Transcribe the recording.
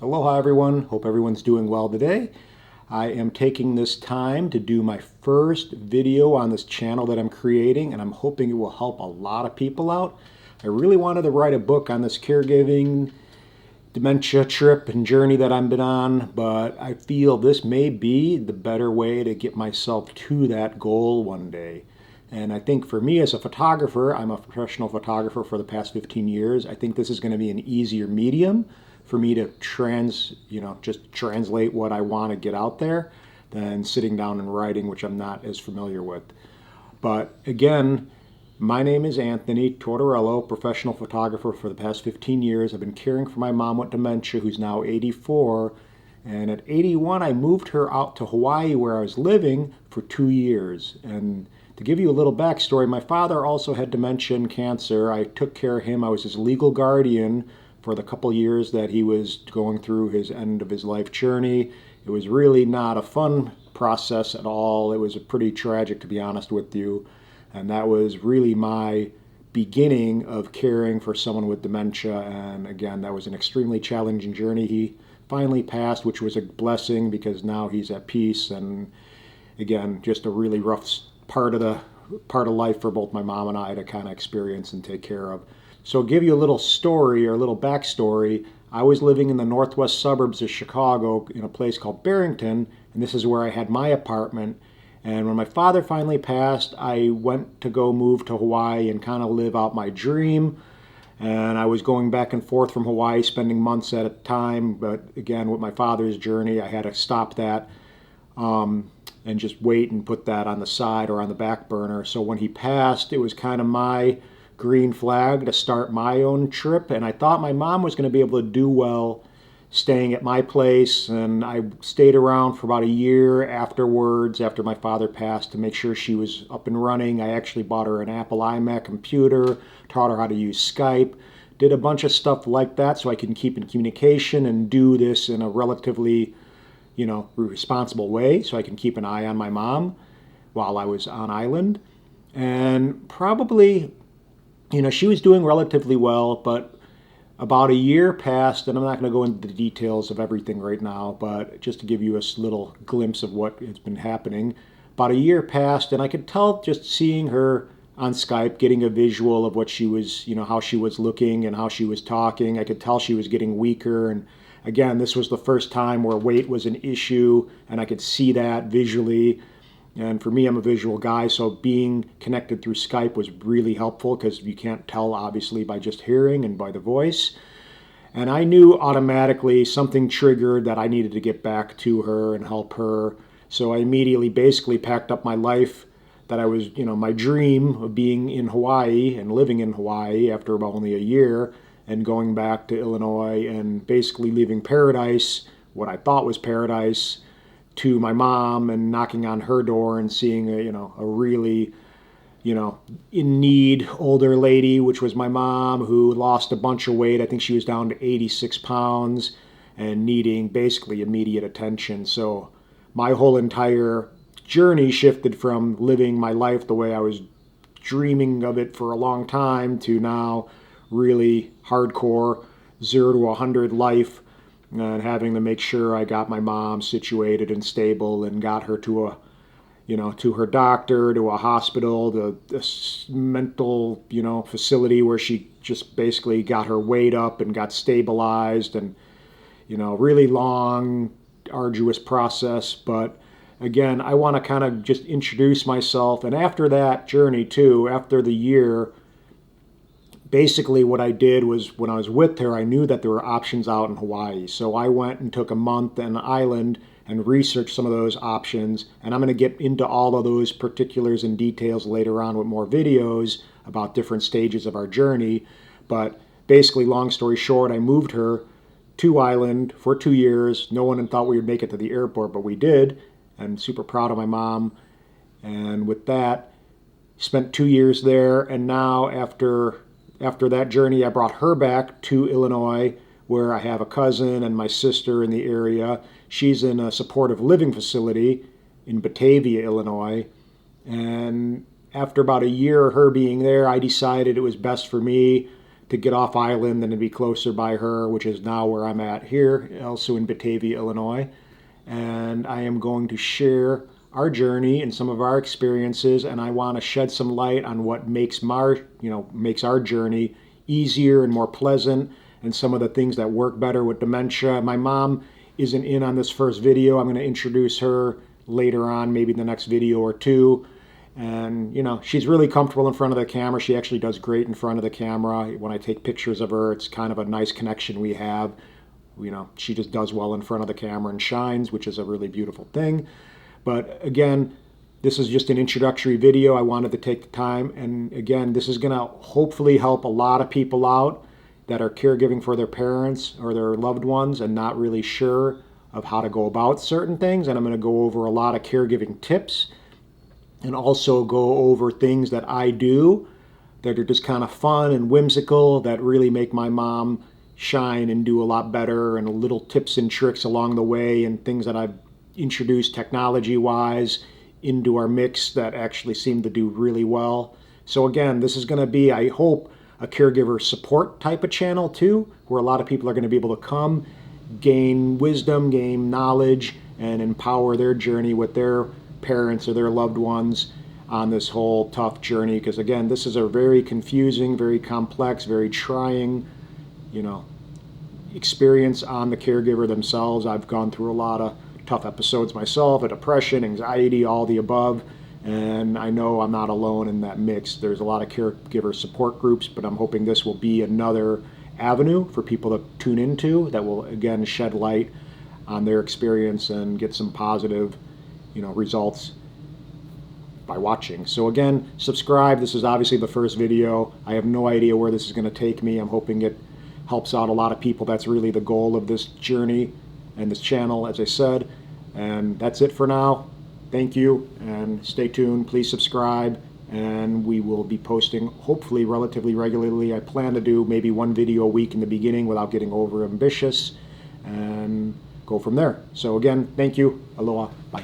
Aloha everyone, hope everyone's doing well today. I am taking this time to do my first video on this channel that I'm creating, and I'm hoping it will help a lot of people out. I really wanted to write a book on this caregiving dementia trip and journey that I've been on, but I feel this may be the better way to get myself to that goal one day. And I think for me as a photographer, I'm a professional photographer for the past 15 years, I think this is going to be an easier medium for me to just translate what I want to get out there than sitting down and writing, which I'm not as familiar with. But again, my name is Anthony Tortorello, professional photographer for the past 15 years. I've been caring for my mom with dementia, who's now 84. And at 81, I moved her out to Hawaii, where I was living for 2 years. And to give you a little backstory, my father also had dementia and cancer. I took care of him. I was his legal guardian for the couple years that he was going through his end of his life journey. It was really not a fun process at all. It was pretty tragic, to be honest with you. And that was really my beginning of caring for someone with dementia. And again, that was an extremely challenging journey. He finally passed, which was a blessing because now he's at peace. And again, just a really rough part of life for both my mom and I to kind of experience and take care of. So I'll give you a little story or a little backstory. I was living in the northwest suburbs of Chicago in a place called Barrington, and this is where I had my apartment. And when my father finally passed, I went to go move to Hawaii and kind of live out my dream. And I was going back and forth from Hawaii, spending months at a time. But again, with my father's journey, I had to stop that and just wait and put that on the side or on the back burner. So when he passed, it was kind of my green flag to start my own trip. And I thought my mom was going to be able to do well staying at my place. And I stayed around for about a year afterwards, after my father passed, to make sure she was up and running. I actually bought her an Apple iMac computer, taught her how to use Skype, did a bunch of stuff like that so I can keep in communication and do this in a relatively responsible way so I can keep an eye on my mom while I was on island. And probably, she was doing relatively well, but about a year passed, and I'm not going to go into the details of everything right now, but just to give you a little glimpse of what has been happening. About a year passed, and I could tell just seeing her on Skype, getting a visual of what she was, how she was looking and how she was talking. I could tell she was getting weaker. And again, this was the first time where weight was an issue, and I could see that visually. And for me, I'm a visual guy, so being connected through Skype was really helpful because you can't tell, obviously, by just hearing and by the voice. And I knew automatically something triggered that I needed to get back to her and help her. So I immediately basically packed up my life that I was, my dream of being in Hawaii and living in Hawaii after about only a year, and going back to Illinois and basically leaving paradise, what I thought was paradise, to my mom and knocking on her door and seeing a really in need older lady, which was my mom, who lost a bunch of weight. I think she was down to 86 pounds and needing basically immediate attention. So my whole entire journey shifted from living my life the way I was dreaming of it for a long time to now really hardcore 0 to 100 life, and having to make sure I got my mom situated and stable and got her to to her doctor, to a hospital, to this mental, facility where she just basically got her weight up and got stabilized, and, really long, arduous process. But again, I want to kind of just introduce myself. And after that journey too, after the year, basically what I did was, when I was with her, I knew that there were options out in Hawaii. So I went and took a month on the island and researched some of those options. And I'm going to get into all of those particulars and details later on with more videos about different stages of our journey. But basically, long story short, I moved her to island for 2 years. No one thought we would make it to the airport, but we did. I'm super proud of my mom. And with that, spent 2 years there. And now after that journey, I brought her back to Illinois, where I have a cousin and my sister in the area. She's in a supportive living facility in Batavia, Illinois. And after about a year of her being there, I decided it was best for me to get off island and to be closer by her, which is now where I'm at here, also in Batavia, Illinois. And I am going to share our journey and some of our experiences, and I want to shed some light on what makes our journey easier and more pleasant, and some of the things that work better with dementia. My mom isn't in on this first video. I'm going to introduce her later on, maybe in the next video or two. And she's really comfortable in front of the camera. She actually does great in front of the camera. When I take pictures of her, it's kind of a nice connection we have. She just does well in front of the camera and shines, which is a really beautiful thing. But again, this is just an introductory video. I wanted to take the time, and again, this is going to hopefully help a lot of people out that are caregiving for their parents or their loved ones and not really sure of how to go about certain things. And I'm going to go over a lot of caregiving tips and also go over things that I do that are just kind of fun and whimsical that really make my mom shine and do a lot better, and little tips and tricks along the way and things that I've introduced technology-wise into our mix that actually seem to do really well. So again, this is going to be, I hope, a caregiver support type of channel too, where a lot of people are going to be able to come, gain wisdom, gain knowledge, and empower their journey with their parents or their loved ones on this whole tough journey. Because again, this is a very confusing, very complex, very trying, experience on the caregiver themselves. I've gone through a lot of tough episodes myself, depression, anxiety, all the above. And I know I'm not alone in that mix. There's a lot of caregiver support groups, but I'm hoping this will be another avenue for people to tune into that will, again, shed light on their experience and get some positive, results by watching. So again, subscribe. This is obviously the first video. I have no idea where this is going to take me. I'm hoping it helps out a lot of people. That's really the goal of this journey and this channel, as I said. And that's it for now. Thank you, and stay tuned. Please subscribe, and we will be posting hopefully relatively regularly. I plan to do maybe one video a week in the beginning without getting over ambitious, and go from there. So again, thank you. Aloha. Bye.